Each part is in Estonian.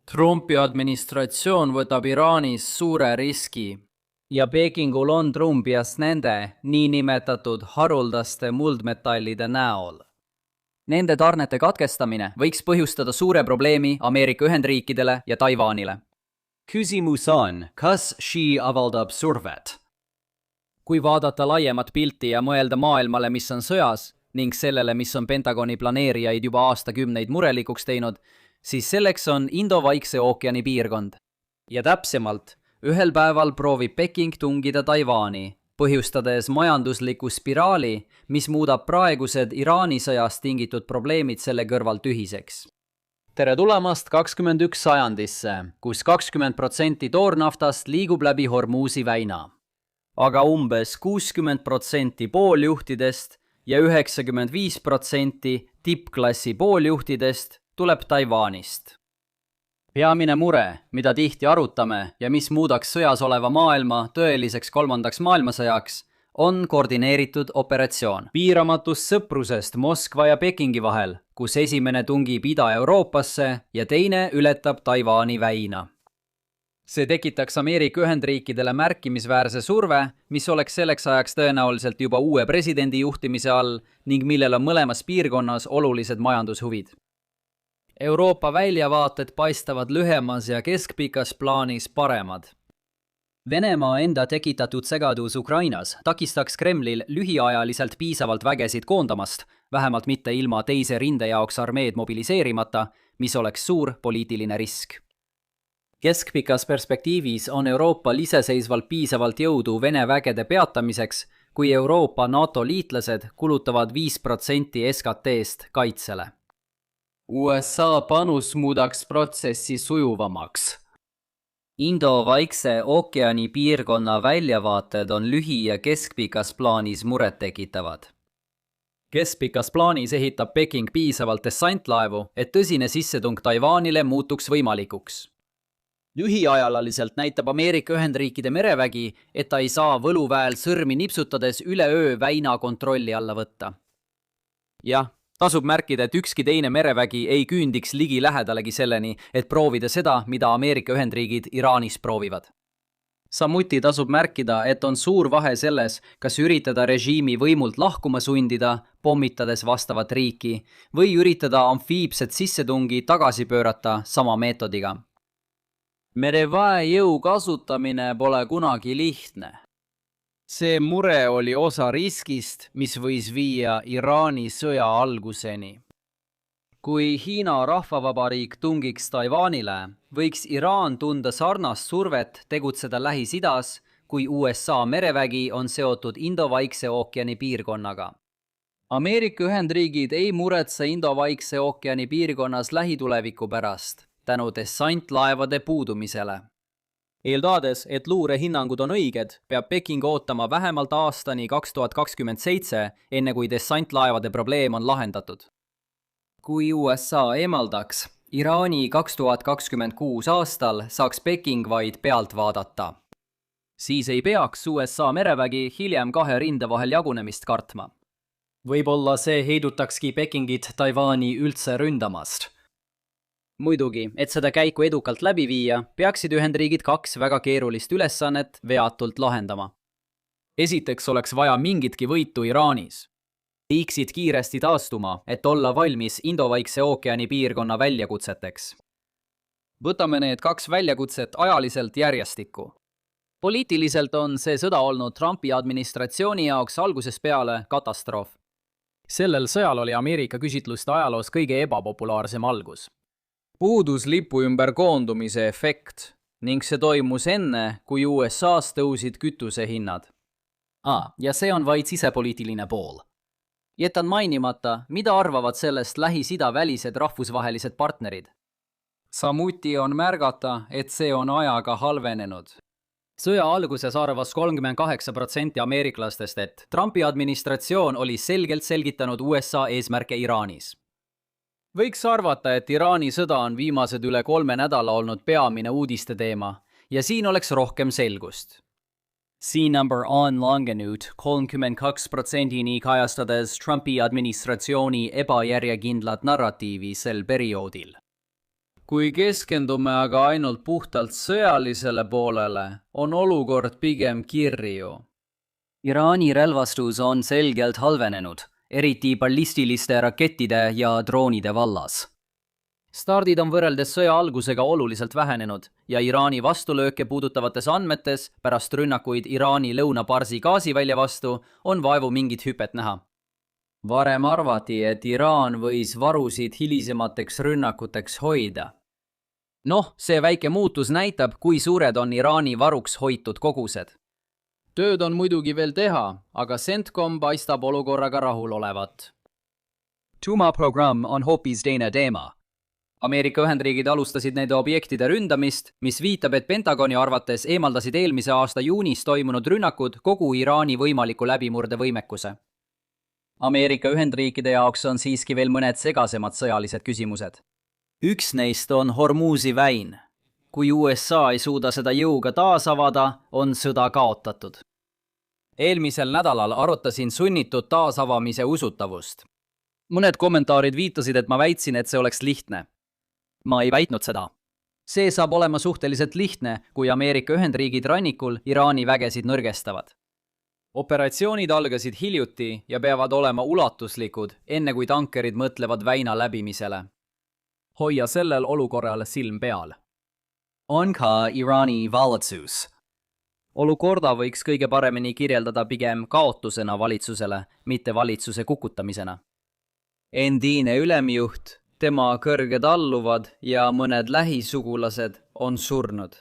Trumpi administratsioon võtab Iraanis suure riski ja Pekingul on Trumpias nende niinimetatud haruldaste muldmetallide näol. Nende tarnete katkestamine võiks põhjustada suure probleemi Ameerika Ühendriikidele ja Taiwanile. Küsimus on, kas Xi avaldab survet? Kui vaadata laiemat pilti ja mõelda maailmale, mis on sõjas, ning sellele, mis on Pentagoni planeerijaid juba aastakümneid murelikuks teinud, siis selleks on Indo-Vaikse ookeani piirkond. Ja täpsemalt, ühel päeval proovib Peking tungida Taiwani, põhjustades majandusliku spiraali, mis muudab praegused Iraani sõjast tingitud probleemid selle kõrval tühiseks. Tere tulemast 21. sajandisse, kus 20% toornaftast liigub läbi Hormuzi väina. Aga umbes 60% pooljuhtidest ja 95% tippklassi pooljuhtidest tuleb Taiwanist. Peamine mure, mida tihti arutame ja mis muudaks sõjas oleva maailma tõeliseks kolmandaks maailmasõjaks, on koordineeritud operatsioon. Piiramatust sõprusest Moskva ja Pekingi vahel, kus esimene tungib Ida-Euroopasse ja teine ületab Taiwani väina. See tekitaks Ameerika Ühendriikidele märkimisväärse surve, mis oleks selleks ajaks tõenäoliselt juba uue presidendi juhtimise all ning millel on mõlemas piirkonnas olulised majandushuvid. Euroopa väljavaated paistavad lühemas ja keskpikas plaanis paremad. Venemaa enda tekitatud segadus Ukrainas takistaks Kremlil lühiajaliselt piisavalt vägesid koondamast, vähemalt mitte ilma teise rinde jaoks armeed mobiliseerimata, mis oleks suur poliitiline risk. Keskpikas perspektiivis on Euroopal iseseisvalt piisavalt jõudu Vene vägede peatamiseks, kui Euroopa NATO liitlased kulutavad 5% SKT-st kaitsele. USA panus muudaks protsessi sujuvamaks. Indo-Vaikse ookeani piirkonna väljavaated on lühi- ja keskpikas plaanis muret tekitavad. Keskpikas plaanis ehitab Peking piisavalt dessantlaevu, et tõsine sissetung Taiwanile muutuks võimalikuks. Lühiajalaliselt näitab Ameerika Ühendriikide merevägi, et ta ei saa võluväel sõrmi nipsutades üleöö väina kontrolli alla võtta. Jah, tasub märkida, et ükski teine merevägi ei küündiks ligi lähedalegi selleni, et proovida seda, mida Ameerika Ühendriigid Iraanis proovivad. Samuti tasub märkida, et on suur vahe selles, kas üritada režiimi võimult lahkuma sundida, pommitades vastavat riiki, või üritada amfiibset sissetungi tagasi pöörata sama meetodiga. Mereväe jõu kasutamine pole kunagi lihtne. See mure oli osa riskist, mis võis viia Iraani sõja alguseni. Kui Hiina Rahvavabariik tungiks Taiwanile, võiks Iraan tunda sarnast survet tegutseda Lähis-Idas, kui USA merevägi on seotud Indo-Vaikse ookeani piirkonnaga. Ameerika Ühendriigid ei muretse Indo-Vaikse ookeani piirkonnas lähituleviku pärast, tänu dessantlaevade puudumisele. Eeldades, et luurehinnangud on õiged, peab Peking ootama vähemalt aastani 2027, enne kui dessantlaevade probleem on lahendatud. Kui USA eemaldaks, Iraani 2026 aastal saaks Peking vaid pealt vaadata. Siis ei peaks USA merevägi hiljem kahe rinde vahel jagunemist kartma. Võib-olla see heidutakski Pekingit Taiwani üldse ründamast. Muidugi, et seda käiku edukalt läbi viia, peaksid Ühendriigid kaks väga keerulist ülesannet veatult lahendama. Esiteks oleks vaja mingitki võitu Iraanis. Liiksid kiiresti taastuma, et olla valmis Indo-Vaikse ookeani piirkonna väljakutseteks. Võtame need kaks väljakutset ajaliselt järjestikku. Poliitiliselt on see sõda olnud Trumpi administratsiooni jaoks algusest peale katastroof. Sellel sõjal oli Ameerika küsitluste ajaloos kõige ebapopulaarsem algus. Puudus lipu ümber koondumise efekt ning see toimus enne, kui USA's tõusid kütusehinnad. Ja see on vaid sisepoliitiline pool. Jätan mainimata, mida arvavad sellest Lähis-Ida välised rahvusvahelised partnerid. Samuti on märgata, et see on ajaga halvenenud. Sõja alguses arvas 38% ameeriklastest, et Trumpi administratsioon oli selgelt selgitanud USA eesmärke Iraanis. Võiks arvata, et Iraani sõda on viimased üle 3 nädala olnud peamine uudiste teema ja siin oleks rohkem selgust. C-number on langenud 32%-ni kajastades Trumpi administratsiooni ebajärjekindlat narratiivi sel perioodil. Kui keskendume aga ainult puhtalt sõjalisele poolele, on olukord pigem kirju. Iraani relvastus on selgelt halvenenud, eriti ballistiliste rakettide ja droonide vallas. Stardid on võrreldes sõja algusega oluliselt vähenenud ja Iraani vastulööke puudutavates andmetes pärast rünnakuid Iraani lõunaparsi gaasivälja vastu on vaevu mingit hüpet näha. Varem arvati, et Iraan võis varusid hilisemateks rünnakuteks hoida. See väike muutus näitab, kui suured on Iraani varuks hoitud kogused. Tööd on muidugi veel teha, aga CENTCOM paistab olukorraga rahul olevat. Tuumaprogramm on hoopis teine teema. Ameerika Ühendriigid alustasid nende objektide ründamist, mis viitab, et Pentagoni arvates eemaldasid eelmise aasta juunis toimunud rünnakud kogu Iraani võimaliku läbimurdevõimekuse. Ameerika Ühendriikide jaoks on siiski veel mõned segasemad sõjalised küsimused. Üks neist on Hormuzi väin. Kui USA ei suuda seda jõuga taas avada, on sõda kaotatud. Eelmisel nädalal arutasin sunnitud taasavamise usutavust. Mõned kommentaarid viitasid, et ma väitsin, et see oleks lihtne. Ma ei väitnud seda. See saab olema suhteliselt lihtne, kui Ameerika Ühendriigid rannikul Iraani vägesid nõrgestavad. Operatsioonid algasid hiljuti ja peavad olema ulatuslikud, enne kui tankerid mõtlevad väina läbimisele. Hoia sellel olukorral silm peal. On ka Iraani valitsus. Olukorda võiks kõige paremini kirjeldada pigem kaotusena valitsusele, mitte valitsuse kukutamisena. Endine ülemjuht, tema kõrged alluvad ja mõned lähisugulased on surnud.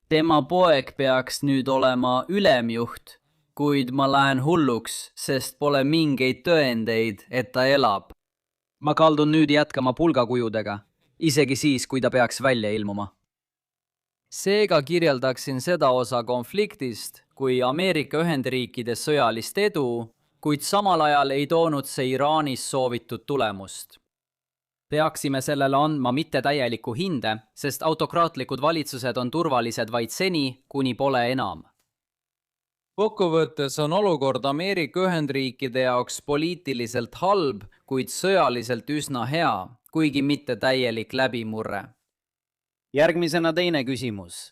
Tema poeg peaks nüüd olema ülemjuht, kuid ma lähen hulluks, sest pole mingeid tõendeid, et ta elab. Ma kaldun nüüd jätkama pulgakujudega, isegi siis, kui ta peaks välja ilmuma. Seega kirjeldaksin seda osa konfliktist kui Ameerika Ühendriikide sõjalist edu, kuid samal ajal ei toonud see Iraanis soovitud tulemust. Peaksime sellele andma mitte täieliku hinde, sest autokraatlikud valitsused on turvalised vaid seni, kuni pole enam. Kokkuvõttes on olukord Ameerika Ühendriikide jaoks poliitiliselt halb, kuid sõjaliselt üsna hea, kuigi mitte täielik läbimurre. Järgmisena teine küsimus.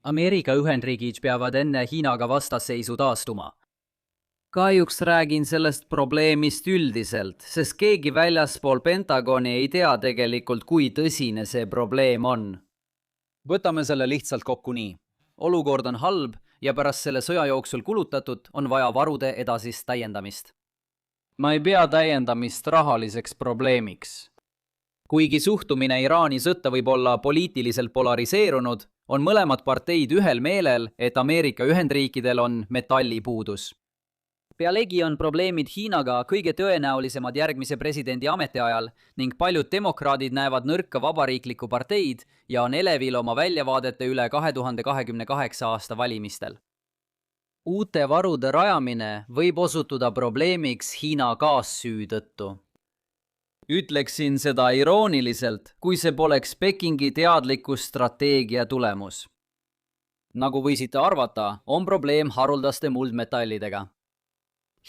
Ameerika Ühendriigid peavad enne Hiinaga vastasseisu taastuma. Kahjuks räägin sellest probleemist üldiselt, sest keegi väljaspool Pentagoni ei tea tegelikult, kui tõsine see probleem on. Võtame selle lihtsalt kokku nii. Olukord on halb ja pärast selle sõja jooksul kulutatud on vaja varude edasist täiendamist. Ma ei pea täiendamist rahaliseks probleemiks. Kuigi suhtumine Iraani sõtta võib olla poliitiliselt polariseerunud, on mõlemad parteid ühel meelel, et Ameerika Ühendriikidel on metallipuudus. Pealegi on probleemid Hiinaga kõige tõenäolisemad järgmise presidendi ametiajal ning paljud demokraadid näevad nõrka vabariiklikku parteid ja on elevil oma väljavaadete üle 2028 aasta valimistel. Uute varude rajamine võib osutuda probleemiks Hiina kaassüü tõttu. Ütleksin seda irooniliselt, kui see poleks Pekingi teadliku strateegia tulemus. Nagu võisite arvata, on probleem haruldaste muldmetallidega.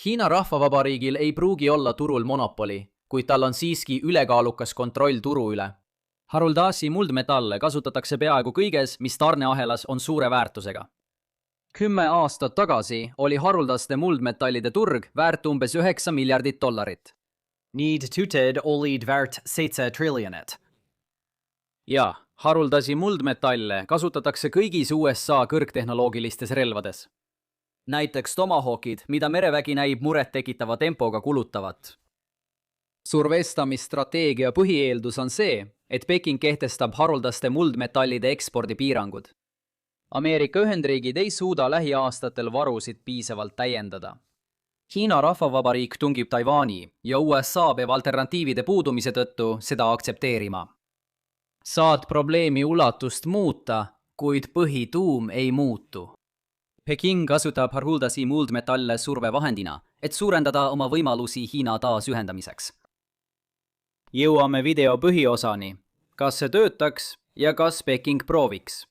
Hiina rahvavabariigil ei pruugi olla turul monopoli, kuid tal on siiski ülekaalukas kontroll turu üle. Haruldasi muldmetalle kasutatakse peaaegu kõiges, mis tarneahelas on suure väärtusega. 10 aastat tagasi oli haruldaste muldmetallide turg väärt umbes $9 miljardit. Nüüd tüted olid väärt 7 triljonit. Ja, haruldasi muldmetalle kasutatakse kõigis USA kõrgtehnoloogilistes relvades. Näiteks tomahawkid, mida merevägi näib muret tekitava tempoga kulutavat. Survestamisstrateegia põhieeldus on see, et Peking kehtestab haruldaste muldmetallide ekspordipiirangud. Ameerika Ühendriigid ei suuda lähiaastatel varusid piisavalt täiendada. Hiina rahvavabariik tungib Taiwani ja USA peab alternatiivide puudumise tõttu seda aktsepteerima. Saad probleemi ulatust muuta, kuid põhituum ei muutu. Peking kasutab haruldasi muldmetalle survevahendina, et suurendada oma võimalusi Hiina taasühendamiseks. Jõuame video põhiosani. Kas see töötaks ja kas Peking prooviks?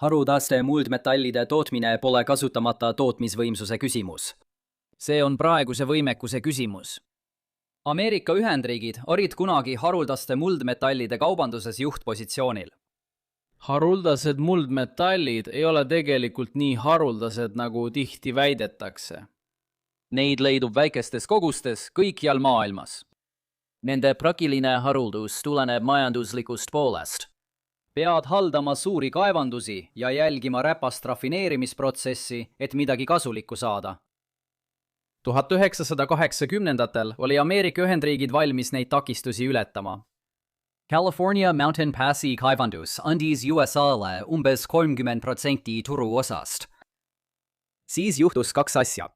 Haruldaste muldmetallide tootmine pole kasutamata tootmisvõimsuse küsimus. See on praeguse võimekuse küsimus. Ameerika Ühendriigid olid kunagi haruldaste muldmetallide kaubanduses juhtpositsioonil. Haruldased muldmetallid ei ole tegelikult nii haruldased, nagu tihti väidetakse. Neid leidub väikestes kogustes kõikjal maailmas. Nende prakiline haruldus tuleneb majanduslikust poolest. Pead haldama suuri kaevandusi ja jälgima räpast rafineerimisprotsessi, et midagi kasulikku saada. 1980-ndatel oli Ameerika Ühendriigid valmis neid takistusi ületama. California Mountain Passi kaevandus andis USA'le umbes 30% turuosast. Siis juhtus kaks asja.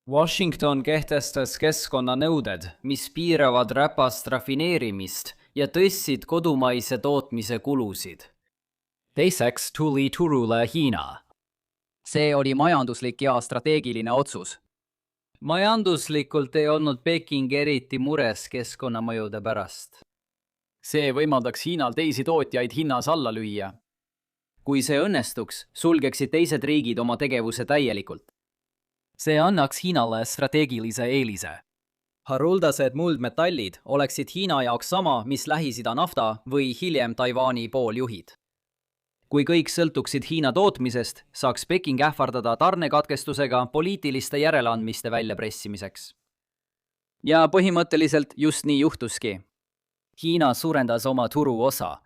Washington kehtestas keskkonnanõuded, mis piiravad räpast rafineerimist ja tõstsid kodumaise tootmise kulusid. Teiseks tuli turule Hiina. See oli majanduslik ja strateegiline otsus. Majanduslikult ei olnud Peking eriti mures keskkonnamõjude pärast. See võimaldaks Hiinal teisi tootjaid hinnas alla lüüa. Kui see õnnestuks, sulgeksid teised riigid oma tegevuse täielikult. See annaks Hiinale strateegilise eelise. Haruldased muldmetallid oleksid Hiina jaoks sama, mis Lähis-Ida nafta või hiljem Taiwani pooljuhid. Kui kõik sõltuksid Hiina tootmisest, saaks Peking ähvardada tarnekatkestusega poliitiliste järeleandmiste väljapressimiseks. Ja põhimõtteliselt just nii juhtuski. Hiina suurendas oma turuosa.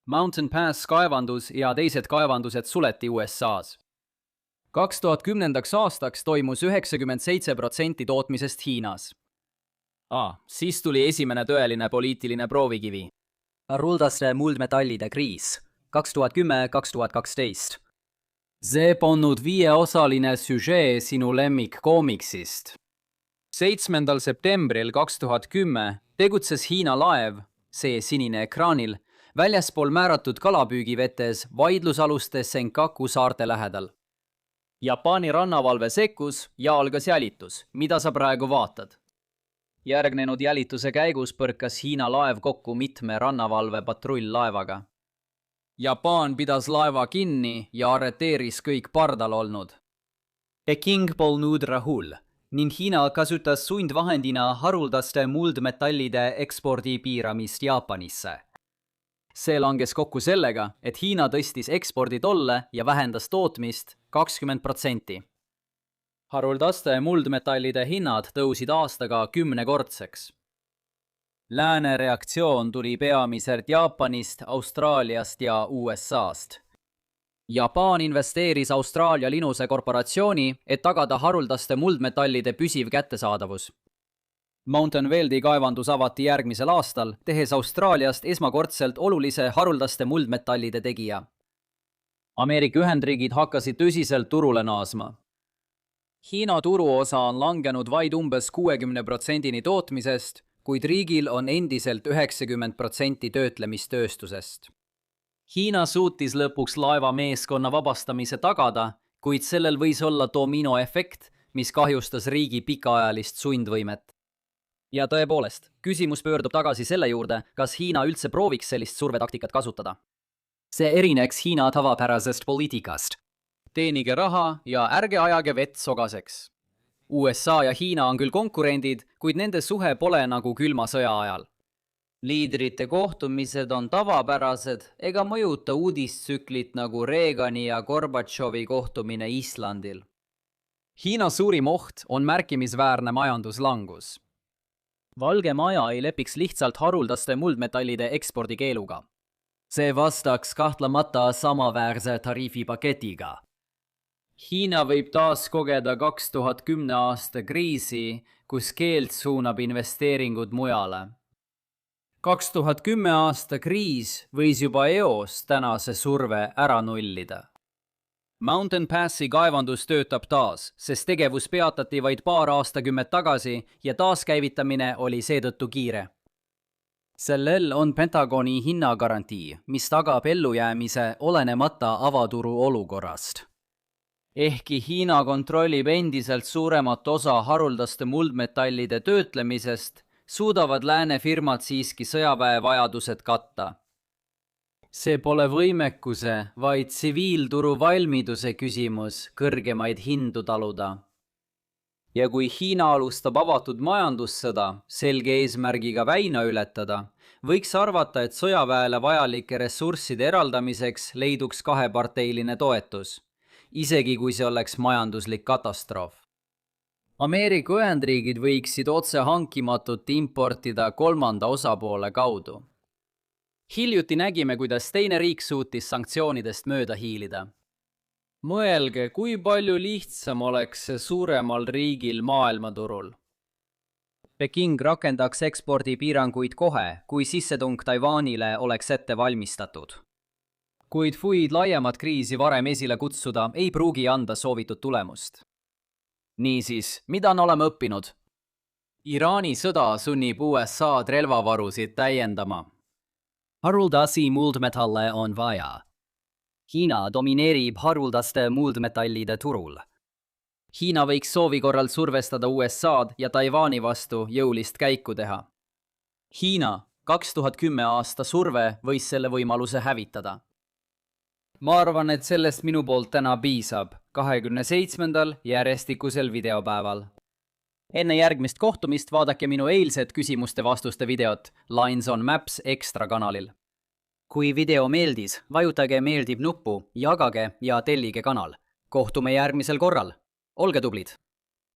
Mountain Pass kaevandus ja teised kaevandused suleti USA-s. 2010. aastaks toimus 97% tootmisest Hiinas. Siis tuli esimene tõeline poliitiline proovikivi. Haruldaste muldmetallide kriis 2010-2012. See polnud 5-osaline süžee sinu lemmikkoomiksist. 7. septembril 2010 tegutses Hiina laev, see sinine ekraanil, väljaspool määratud kalapüügivetes vaidlusaluste Senkaku saarte lähedal. Jaapani rannavalve sekkus ja algas jälitus, mida sa praegu vaatad. Järgnenud jälituse käigus põrkas Hiina laev kokku mitme rannavalve patrull-laevaga. Jaapan pidas laeva kinni ja arreteeris kõik pardal olnud. Peking polnud rahul ning Hiina kasutas sundvahendina haruldaste muldmetallide ekspordi piiramist Jaapanisse. See langes kokku sellega, et Hiina tõstis eksporditolle ja vähendas tootmist 20%. Haruldaste muldmetallide hinnad tõusid aastaga 10-kordseks. Lääne reaktsioon tuli peamiselt Jaapanist, Austraaliast ja USA-st. Jaapan investeeris Austraalia Linuse korporatsiooni, et tagada haruldaste muldmetallide püsiv kättesaadavus. Mountain Weldi kaevandus avati järgmisel aastal, tehes Austraaliast esmakordselt olulise haruldaste muldmetallide tegija. Ameerika Ühendriigid hakkasid tõsiselt turule naasma. Hiina turuosa on langenud vaid umbes 60%-ni tootmisest, kuid riigil on endiselt 90% töötlemistööstusest. Hiina suutis lõpuks laeva meeskonna vabastamise tagada, kuid sellel võis olla dominoefekt, mis kahjustas riigi pikaajalist sundvõimet. Ja tõepoolest, küsimus pöördub tagasi selle juurde, kas Hiina üldse prooviks sellist survetaktikat kasutada. See erineks Hiina tavapärasest poliitikast. Teenige raha ja ärge ajage vett sogaseks. USA ja Hiina on küll konkurendid, kuid nende suhe pole nagu külma sõja ajal. Liidrite kohtumised on tavapärased ega mõjuta uudistsüklit nagu Reagani ja Gorbatšovi kohtumine Islandil. Hiina suurim oht on märkimisväärne majanduslangus. Valge Maja ei lepiks lihtsalt haruldaste muldmetallide ekspordikeeluga. See vastaks kahtlemata samaväärse tariifipaketiga. Hiina võib taas kogeda 2010. aasta kriisi, kus keeld suunab investeeringud mujale. 2010. aasta kriis võis juba eos tänase surve ära nullida. Mountain Passi kaevandus töötab taas, sest tegevus peatati vaid paar aastakümmet tagasi ja taaskäivitamine oli seetõttu kiire. Sellel on Pentagoni hinnagarantii, mis tagab ellujäämise olenemata avaturu olukorrast. Ehkki Hiina kontrollib endiselt suuremat osa haruldaste muldmetallide töötlemisest, suudavad lääne firmad siiski sõjaväe vajadused katta. See pole võimekuse, vaid tsiviilturu valmiduse küsimus kõrgemaid hindu taluda. Ja kui Hiina alustab avatud majandussõda selge eesmärgiga väina ületada, võiks arvata, et sõjaväele vajalike ressursside eraldamiseks leiduks kaheparteiline toetus, isegi kui see oleks majanduslik katastroof. Ameerika Ühendriigid võiksid otse hankimatut importida kolmanda osapoole kaudu. Hiljuti nägime, kuidas teine riik suutis sanktsioonidest mööda hiilida. Mõelge, kui palju lihtsam oleks see suuremal riigil maailmaturul. Peking rakendaks ekspordipiiranguid kohe, kui sissetung Taiwanile oleks ette valmistatud. Kuid fuid laiemat kriisi varem esile kutsuda ei pruugi anda soovitud tulemust. Niisiis, mida oleme õppinud? Iraani sõda sunnib USA-d relvavarusid täiendama. Haruldasi muldmetalle on vaja. Hiina domineerib haruldaste muldmetallide turul. Hiina võiks soovi korral survestada USA-d ja Taiwani vastu jõulist käiku teha. Hiina 2010 aasta surve võis selle võimaluse hävitada. Ma arvan, et sellest minu poolt täna piisab 27. järjestikusel videopäeval. Enne järgmist kohtumist vaadake minu eilset küsimuste-vastuste videot Lines on Maps Extra kanalil. Kui video meeldis, vajutage meeldib nuppu, jagage ja tellige kanal. Kohtume järgmisel korral. Olge tublid!